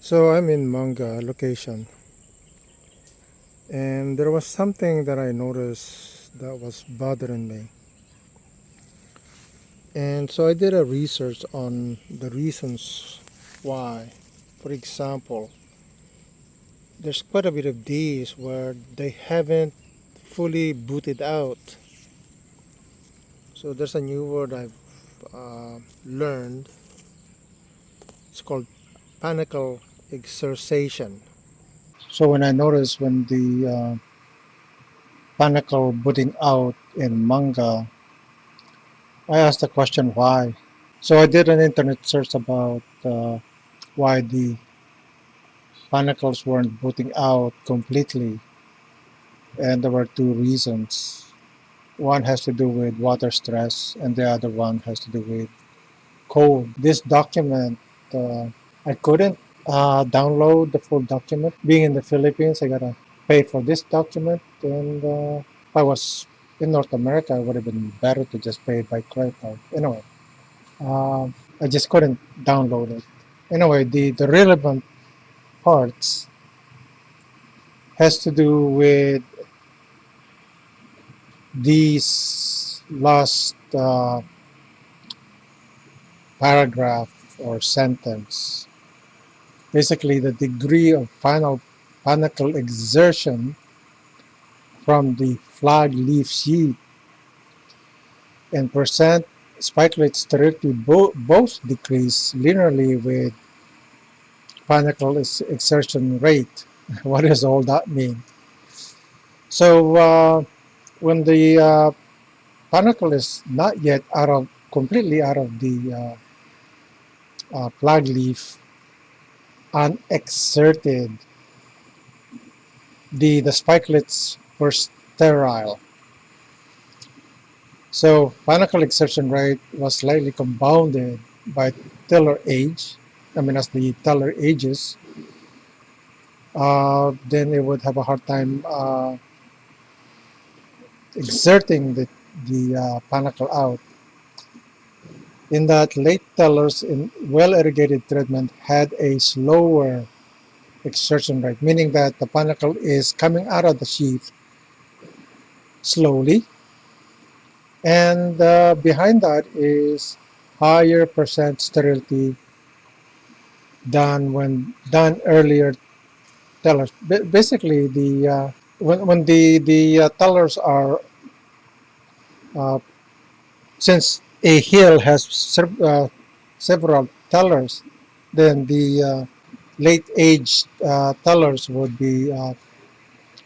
So I'm in manga location, and there was something that I noticed that was bothering me. And so I did a research on the reasons why. For example, there's quite a bit of these where they haven't fully booted out. So there's a new word I've learned. It's called Panicle Exsertion. So when I noticed when the Panicle booting out in manga, I asked the question why. So I did an internet search about why the panicles weren't booting out completely, and there were two reasons. One has to do with water stress, and the other one has to do with cold. This document, uh, I couldn't download the full document. Being in the Philippines, I gotta pay for this document, and if I was in North America, it would have been better to just pay it by credit card. Anyway, Um, I just couldn't download it. Anyway, the relevant parts has to do with these last paragraph or sentence. Basically, the degree of final panicle exertion from the flag leaf sheet and percent spikelets sterility both decrease linearly with panicle exertion rate. What does all that mean? So when the panicle is not yet completely out of the flag leaf, unexerted, the spikelets were sterile. So panicle exertion rate was slightly compounded by tiller age. I mean, as the teller ages, then it would have a hard time exerting the panicle out. In that late tellers in well-irrigated treatment had a slower exertion rate, meaning that the panicle is coming out of the sheath slowly, and behind that is higher percent sterility than when done earlier tellers. Basically, when the tellers are uh, since a hill has several tellers, then the late age tellers would be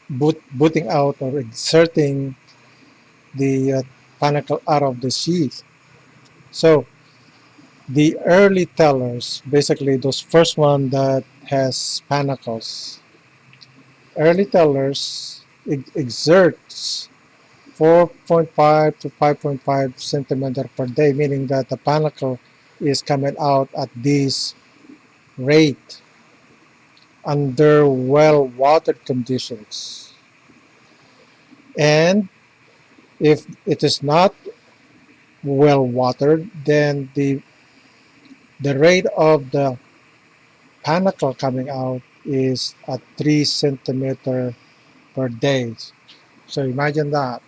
booting out or exerting the panicle out of the sheath. So the early tellers, basically those first one that has panicles, early tellers exerts 4.5 to 5.5 centimeter per day, meaning that the panicle is coming out at this rate under well-watered conditions. And if it is not well watered, then the rate of the panicle coming out is at 3 centimeter per day. So imagine that.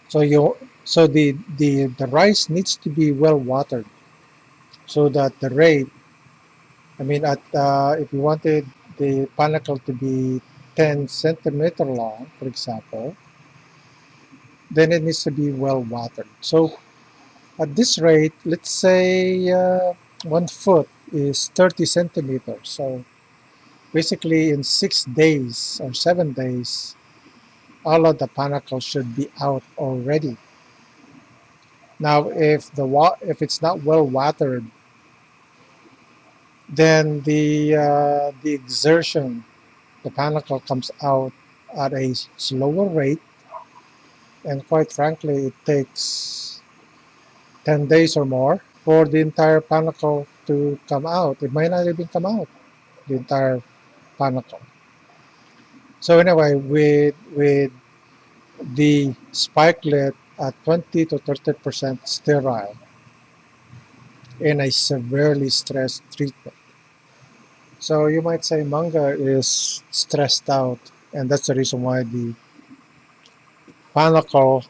So the rice needs to be well watered so that the rate. I mean, at if you wanted the panicle to be 10 centimeter long, for example, then it needs to be well watered. So at this rate, let's say 1 foot is 30 centimeters. So basically, in 6 days or 7 days, all of the panicles should be out already. Now, if it's not well watered, then the exertion, the panicle comes out at a slower rate, and quite frankly, it takes 10 days or more for the entire panicle to come out. It might not even come out, the entire panicle. So anyway, with the spikelet at 20 to 30% sterile in a severely stressed treatment, So you might say manga is stressed out, and that's the reason why the panicle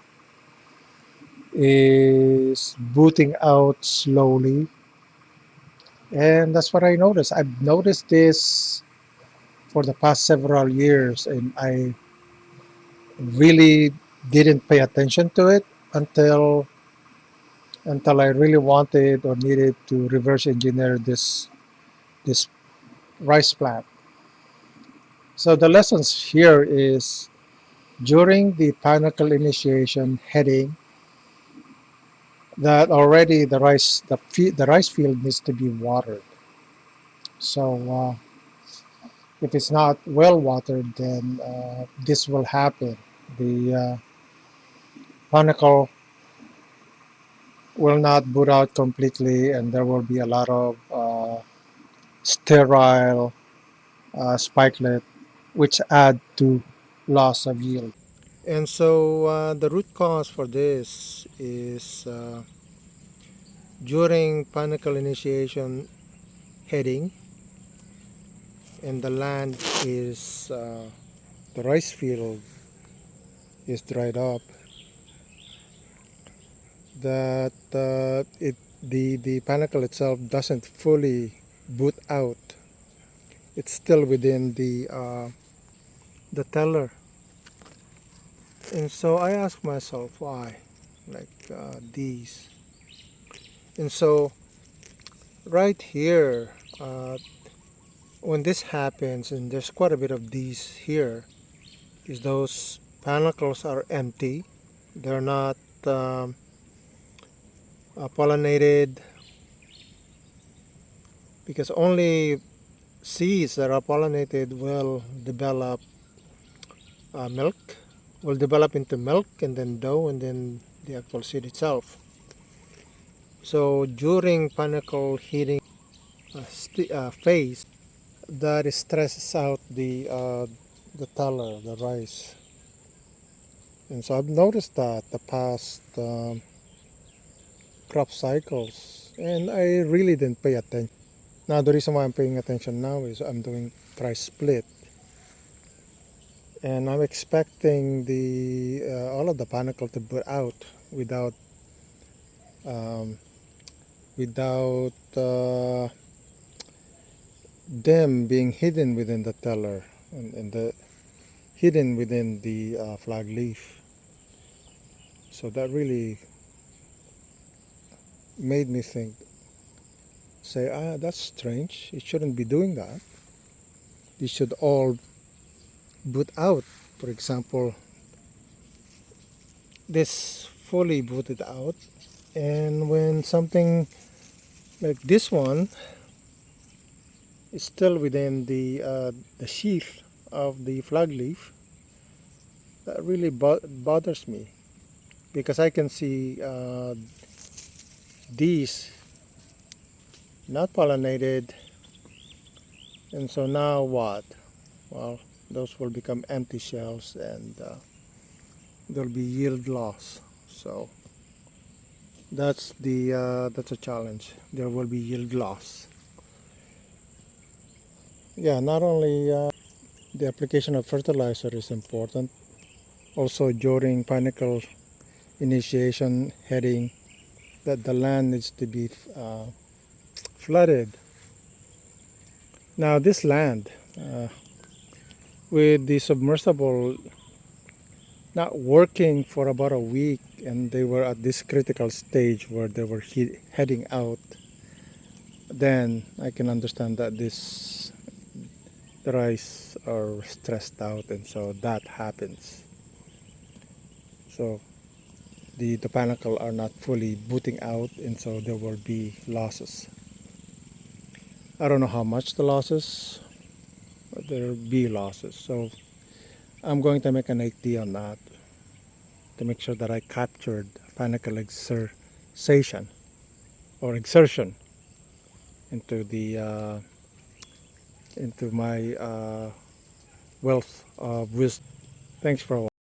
is booting out slowly. And that's what I noticed. I've noticed this for the past several years, and I really didn't pay attention to it until I really wanted or needed to reverse engineer this rice plant. So the lessons here is during the Panicle initiation heading that already the rice field needs to be watered. So if it's not well watered, then this will happen. The Panicle will not boot out completely, and there will be a lot of sterile spikelet, which add to loss of yield. And so the root cause for this is during panicle initiation heading, and the land is the rice field is dried up. That the panicle itself doesn't fully boot out. It's still within the teller. And so I ask myself why, like these. And so right here, when this happens, and there's quite a bit of these here, is those panicles are empty. They're not pollinated, because only seeds that are pollinated will develop milk, will develop into milk and then dough and then the actual seed itself. So during panicle heating phase, that stresses out the teller, the rice. And so I've noticed that the past crop cycles, and I really didn't pay attention. Now the reason why I'm paying attention now is I'm doing tri split, and I'm expecting the all of the panicle to put out without um, without them being hidden within the teller and the hidden within the flag leaf. So that really made me think, say, that's strange. It shouldn't be doing that. It should all boot out. For example, this fully booted out, and when something like this one is still within the sheath of the flag leaf, that really bothers me, because I can see these not pollinated, and so now what? Well, those will become empty shells, and there'll be yield loss. So that's a challenge. There will be yield loss. Yeah, not only the application of fertilizer is important, also during panicle initiation heading, that the land needs to be flooded. Now this land, with the submersible not working for about a week, and they were at this critical stage where they were heading out, then I can understand that the rice are stressed out, and so that happens. So the panicle are not fully booting out, and so there will be losses. I don't know how much the losses, but there will be losses. So I'm going to make an ID on that to make sure that I captured panicle exertion or exertion into the into my wealth of wisdom. Thanks for watching.